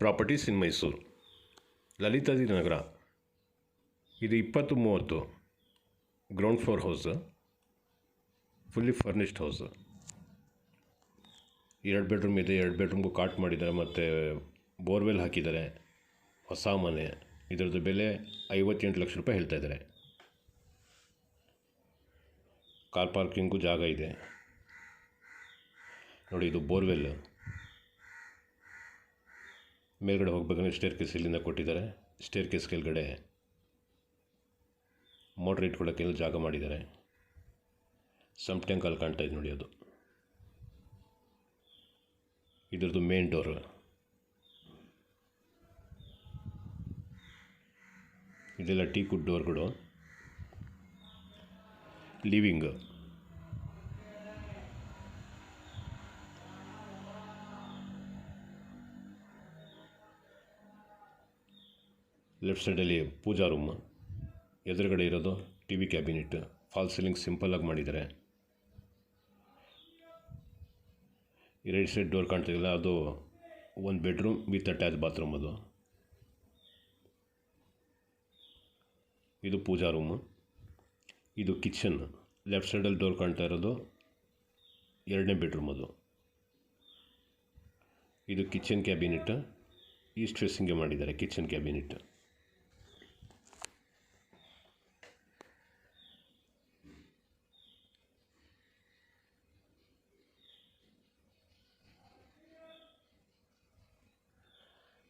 Properties ಇನ್ ಮೈಸೂರು, ಲಲಿತಾದ್ರಿ ನಗರ. ಇದು 20-30 ground floor house, fully furnished house. 2 bedroom ಇದೆ. 2 ಬೆಡ್ರೂಮ್ಗೂ ಕಾಟ್ ಮಾಡಿದ್ದಾರೆ ಮತ್ತು ಬೋರ್ವೆಲ್ ಹಾಕಿದ್ದಾರೆ. ಹೊಸ ಮನೆ. ಇದರದ್ದು ಬೆಲೆ 58 ಲಕ್ಷ ರೂಪಾಯಿ ಹೇಳ್ತಾ ಇದ್ದಾರೆ. ಕಾರ್ ಪಾರ್ಕಿಂಗು ಜಾಗ ಇದೆ ನೋಡಿ. ಇದು ಬೋರ್ವೆಲ್. ಮೇಲ್ಗಡೆ ಹೋಗ್ಬೇಕಂದ್ರೆ ಸ್ಟೇರ್ ಕೇಸ್ ಇಲ್ಲಿಂದ ಕೊಟ್ಟಿದ್ದಾರೆ. ಸ್ಟೇರ್ ಕೇಸ್ ಕೆಳಗಡೆ ಮೋಟ್ರ್ ಇಟ್ಕೊಳ್ಳೋಕ್ಕೆಲ್ಲ ಜಾಗ ಮಾಡಿದ್ದಾರೆ. ಸಮ್ ಟ್ಯಾಂಕ್ ಅಲ್ಲಿ ಕಾಣ್ತಾ ಇದೆ ನೋಡಿ, ಅದು ಇದ್ರದ್ದು ಮೇನ್ ಡೋರ್. ಇದೆಲ್ಲ ಟೀಕುಡ್ ಡೋರ್ಗಳು. ಲಿವಿಂಗ್. ಲೆಫ್ಟ್ ಸೈಡಲ್ಲಿ ಪೂಜಾ ರೂಮ್. ಎದುರುಗಡೆ ಇರೋದು TV ಕ್ಯಾಬಿನೆಟ್. ಫಾಲ್ ಸೀಲಿಂಗ್ ಸಿಂಪಲ್ಲಾಗಿ ಮಾಡಿದ್ದಾರೆ. ಈ ರೈಟ್ ಸೈಡ್ ಡೋರ್ ಕಾಣ್ತಿಲ್ಲ, ಅದು 1 ಬೆಡ್ರೂಮ್ ವಿತ್ ಅಟ್ಯಾಚ್ ಬಾತ್ರೂಮ್. ಅದು ಇದು ಪೂಜಾ ರೂಮು. ಇದು ಕಿಚನ್. ಲೆಫ್ಟ್ ಸೈಡಲ್ಲಿ ಡೋರ್ ಕಾಣ್ತಾ ಇರೋದು 2ನೇ ಬೆಡ್ರೂಮ್. ಅದು ಇದು ಕಿಚನ್ ಕ್ಯಾಬಿನೆಟ್. ಈಸ್ಟ್ ಫೇಸಿಂಗ್ಗೆ ಮಾಡಿದ್ದಾರೆ ಕಿಚನ್ ಕ್ಯಾಬಿನೆಟ್.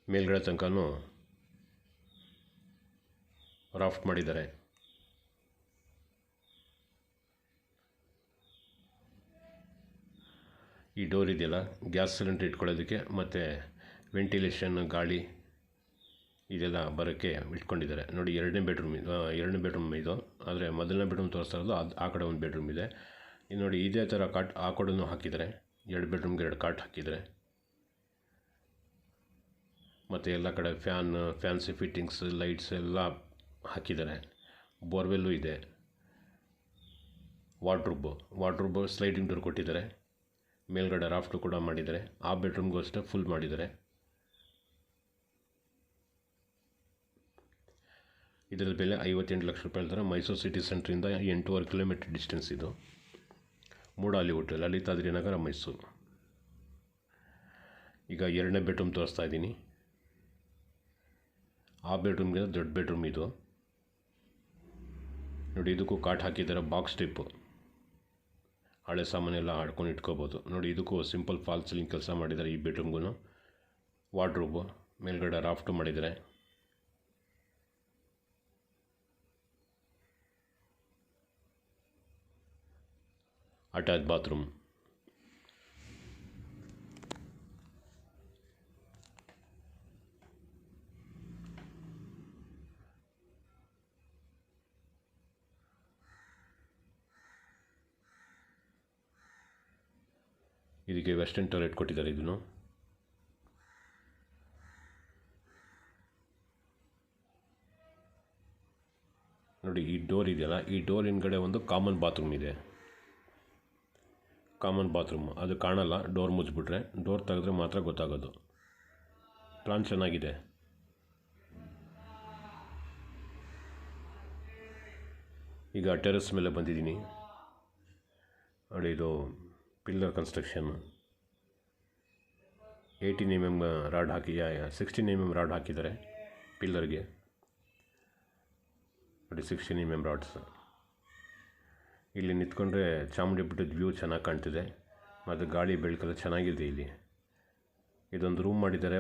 ಮೇಲ್ಗಡೆ ತನಕನೂ ರಾಫ್ಟ್ ಮಾಡಿದ್ದಾರೆ. ಈ ಡೋರ್ ಇದೆಯಲ್ಲ, ಗ್ಯಾಸ್ ಸಿಲಿಂಡರ್ ಇಟ್ಕೊಳ್ಳೋದಕ್ಕೆ ಮತ್ತು ವೆಂಟಿಲೇಷನ್, ಗಾಳಿ ಇದೆಲ್ಲ ಬರೋಕ್ಕೆ ಇಟ್ಕೊಂಡಿದ್ದಾರೆ ನೋಡಿ. 2ನೇ ಬೆಡ್ರೂಮ್ ಇದು. ಆದರೆ ಮೊದಲನೇ ಬೆಡ್ರೂಮ್ ತೋರಿಸ್ತಾ ಇರೋದು ಆ ಕಡೆ 1 ಬೆಡ್ರೂಮ್ ಇದೆ. ಇದು ನೋಡಿ, ಇದೇ ಥರ ಕಾಟ್ ಆ ಕಡೆನೂ ಹಾಕಿದ್ದಾರೆ. 2 ಬೆಡ್ರೂಮ್ಗೆ 2 ಕಾಟ್ ಹಾಕಿದ್ದಾರೆ. ಮತ್ತು ಎಲ್ಲ ಕಡೆ ಫ್ಯಾನ್ಸಿ ಫಿಟ್ಟಿಂಗ್ಸ್, ಲೈಟ್ಸ್ ಎಲ್ಲ ಹಾಕಿದ್ದಾರೆ. ಬೋರ್ವೆಲ್ಲು ಇದೆ. ವಾರ್ಡ್ರೋಬ್ ಸ್ಲೈಡಿಂಗ್ ಡೋರ್ ಕೊಟ್ಟಿದ್ದಾರೆ. ಮೇಲ್ಗಡೆ ರಾಫ್ಟು ಕೂಡ ಮಾಡಿದ್ದಾರೆ. ಆ ಬೆಡ್ರೂಮ್ಗೂ ಅಷ್ಟೇ ಫುಲ್ ಮಾಡಿದ್ದಾರೆ. ಇದರ ಬೆಲೆ 58 ಲಕ್ಷ ರೂಪಾಯಿ ಹೇಳ್ತಾರೆ. ಮೈಸೂರು ಸಿಟಿ ಸೆಂಟ್ರಿಂದ 8.5 ಕಿಲೋಮೀಟರ್ ಡಿಸ್ಟೆನ್ಸ್. ಇದು ಮೂಡ ಹಾಲಿವುಡ್, ಲಲಿತಾದ್ರಿ ನಗರ, ಮೈಸೂರು. ಈಗ 2ನೇ ಬೆಡ್ರೂಮ್ ತೋರಿಸ್ತಾ ಇದ್ದೀನಿ. ಆ ಬೆಡ್ರೂಮ್ಗೆ ದೊಡ್ಡ ಬೆಡ್ರೂಮ್ ಇದು ನೋಡಿ. ಇದಕ್ಕೂ ಕಾಟ್ ಹಾಕಿದ್ದಾರೆ, ಬಾಕ್ಸ್ ಟೈಪು. ಹಳೆ ಸಾಮಾನೆಲ್ಲ ಆಡ್ಕೊಂಡು ಇಟ್ಕೋಬೋದು ನೋಡಿ. ಇದಕ್ಕೂ ಸಿಂಪಲ್ ಫಾಲ್ ಸೀಲಿಂಗ್ ಕೆಲಸ ಮಾಡಿದ್ದಾರೆ. ಈ ಬೆಡ್ರೂಮ್ಗೂ ವಾರ್ಡ್ರೋಬು, ಮೇಲ್ಗಡೆ ರಾಫ್ಟು ಮಾಡಿದ್ದಾರೆ. Attach bathroom. ಇದಕ್ಕೆ ವೆಸ್ಟರ್ನ್ ಟಾಯ್ಲೆಟ್ ಕೊಟ್ಟಿದ್ದಾರೆ. ಇದನ್ನು ನೋಡಿ. ಈ ಡೋರ್ ಇದೆಯಲ್ಲ, ಈ ಡೋರ್ ಹಿಂದ್ಗಡೆ ಒಂದು ಕಾಮನ್ ಬಾತ್ರೂಮ್ ಇದೆ. ಕಾಮನ್ ಬಾತ್ರೂಮ್ ಅದು ಕಾಣಲ್ಲ. ಡೋರ್ ಮುಚ್ಚಿಬಿಟ್ರೆ, ಡೋರ್ ತೆಗೆದ್ರೆ ಮಾತ್ರ ಗೊತ್ತಾಗೋದು. ಪ್ಲಾನ್ ಚೆನ್ನಾಗಿದೆ. ಈಗ ಟೆರೆಸ್ ಮೇಲೆ ಬಂದಿದ್ದೀನಿ ನೋಡಿ. ಇದು ಪಿಲ್ಲರ್ ಕನ್ಸ್ಟ್ರಕ್ಷನ್. 18 mm ರಾಡ್ ಹಾಕಿ 16 mm ರಾಡ್ ಹಾಕಿದ್ದಾರೆ ಪಿಲ್ಲರ್ಗೆ ನೋಡಿ. 16 mm ರಾಡ್ಸ್. ಇಲ್ಲಿ ನಿಂತ್ಕೊಂಡ್ರೆ ಚಾಮುಂಡಿ ಬೆಟ್ಟದ ವ್ಯೂ ಚೆನ್ನಾಗಿ ಕಾಣ್ತಿದೆ ಮತ್ತು ಗಾಳಿ ಬೆಳಕೆಲ್ಲ ಚೆನ್ನಾಗಿದೆ ಇಲ್ಲಿ. ಇದೊಂದು ರೂಮ್ ಮಾಡಿದ್ದಾರೆ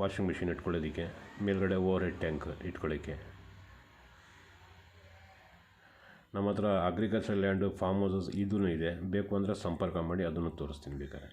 ವಾಷಿಂಗ್ ಮಿಷಿನ್ ಇಟ್ಕೊಳ್ಳೋದಕ್ಕೆ. ಮೇಲ್ಗಡೆ ಓವರ್ ಹೆಡ್ ಟ್ಯಾಂಕ್ ಇಟ್ಕೊಳ್ಳೋಕ್ಕೆ. ನಮ್ಮ ಹತ್ರ ಅಗ್ರಿಕಲ್ಚರ್ ಲ್ಯಾಂಡು, ಫಾರ್ಮ್ ಹೌಸಸ್ ಇದೂ ಇದೆ. ಬೇಕು ಅಂದರೆ ಸಂಪರ್ಕ ಮಾಡಿ, ಅದನ್ನು ತೋರಿಸ್ತೀನಿ ಬೇಕಾದ್ರೆ.